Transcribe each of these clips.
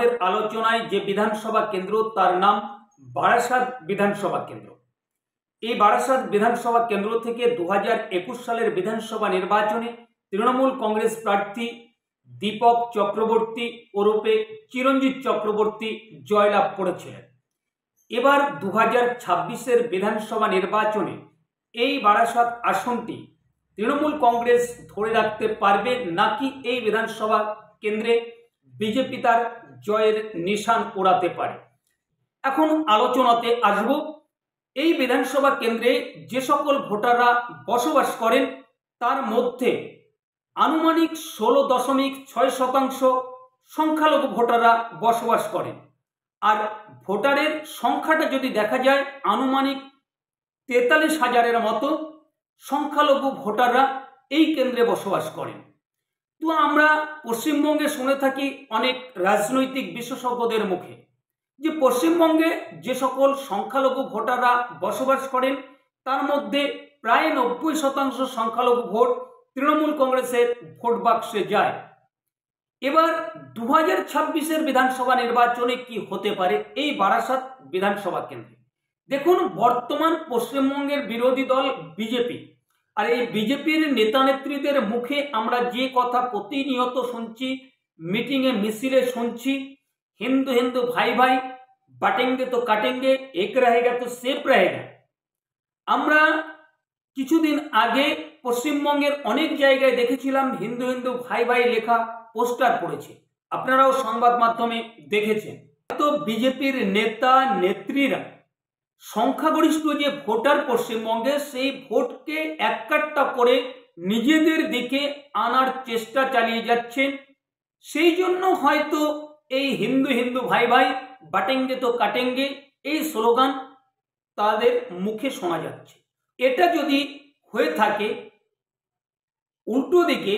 আমাদের আলোচনায় যে বিধানসভা কেন্দ্র তার নাম বারাসাত বিধানসভা কেন্দ্র। এই বারাসাত বিধানসভা কেন্দ্র থেকে 2021 সালের বিধানসভা নির্বাচনে তৃণমূল কংগ্রেস প্রার্থী দীপক চক্রবর্তী ওরফে চিরঞ্জিত চক্রবর্তী জয়লাভ করেছিলেন। এবার 2026-এর বিধানসভা নির্বাচনে এই বারাসাত আসনটি তৃণমূল কংগ্রেস ধরে রাখতে পারবে নাকি এই বিধানসভা কেন্দ্রে বিজেপি তার জয়ের নিশান ওড়াতে পারে। এখন আলোচনাতে আসব। এই বিধানসভা কেন্দ্রে যে সকল ভোটাররা বসবাস করেন তার মধ্যে আনুমানিক 16.6% সংখ্যালঘু ভোটাররা বসবাস করেন। আর ভোটারের সংখ্যাটা যদি দেখা যায় আনুমানিক 43,000-এর মতো সংখ্যালঘু ভোটাররা এই কেন্দ্রে বসবাস করেন। তো আমরা পশ্চিমবঙ্গে শুনে থাকি অনেক রাজনৈতিক বিশেষজ্ঞদের মুখে যে পশ্চিমবঙ্গে যে সকল সংখ্যালঘু ভোটাররা বসবাস করেন তার মধ্যে প্রায় 90% সংখ্যালঘু ভোট তৃণমূল কংগ্রেসের ভোট বাক্সে যায়। এবার 2026-এর বিধানসভা নির্বাচনে কি হতে পারে এই বারাসাত বিধানসভা কেন্দ্রে। দেখুন, বর্তমান পশ্চিমবঙ্গের বিরোধী দল বিজেপি, আর এই বিজেপির নেতা নেত্রীদের মুখে আমরা যে কথা প্রতিনিয়ত শুনছি, মিটিংয়ে মিছিলে শুনছি, হিন্দু হিন্দু ভাই ভাই, বাটেঙ্গে তো কাটেঙ্গে, এক রহেগা তো সেফ রহেগা। আমরা কিছুদিন আগে পশ্চিমবঙ্গের অনেক জায়গায় দেখেছিলাম হিন্দু হিন্দু ভাই ভাই লেখা পোস্টার পড়েছে, আপনারাও সংবাদ মাধ্যমে দেখেছেন। তো বিজেপির নেতা নেত্রীরা সংখ্যাগরিষ্ঠ যে ভোটার পশ্চিমবঙ্গে সেই ভোটকে এককাট্টা করে নিজেদের দিকে আনার চেষ্টা চালিয়ে যাচ্ছেন। সেই জন্য হয়তো এই হিন্দু হিন্দু ভাই ভাই, বাটেঙ্গে তো কাটেঙ্গে এই স্লোগান তাদের মুখে শোনা যাচ্ছে। এটা যদি হয়ে থাকে, উল্টো দিকে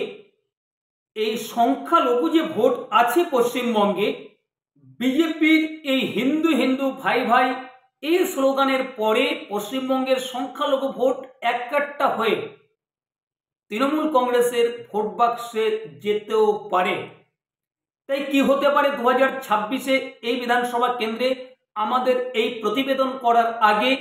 এই সংখ্যালঘু যে ভোট আছে পশ্চিমবঙ্গে, বিজেপির এই হিন্দু হিন্দু ভাই ভাই এই স্লোগানের পরে পশ্চিমবঙ্গের সংখ্যালঘু ভোট এককাট্টা হয়ে তৃণমূল কংগ্রেসের ভোট বাক্সে যেতেও পারে। তাই কি হতে পারে 2026-এ এই বিধানসভা কেন্দ্রে, আমাদের এই প্রতিবেদন করার আগে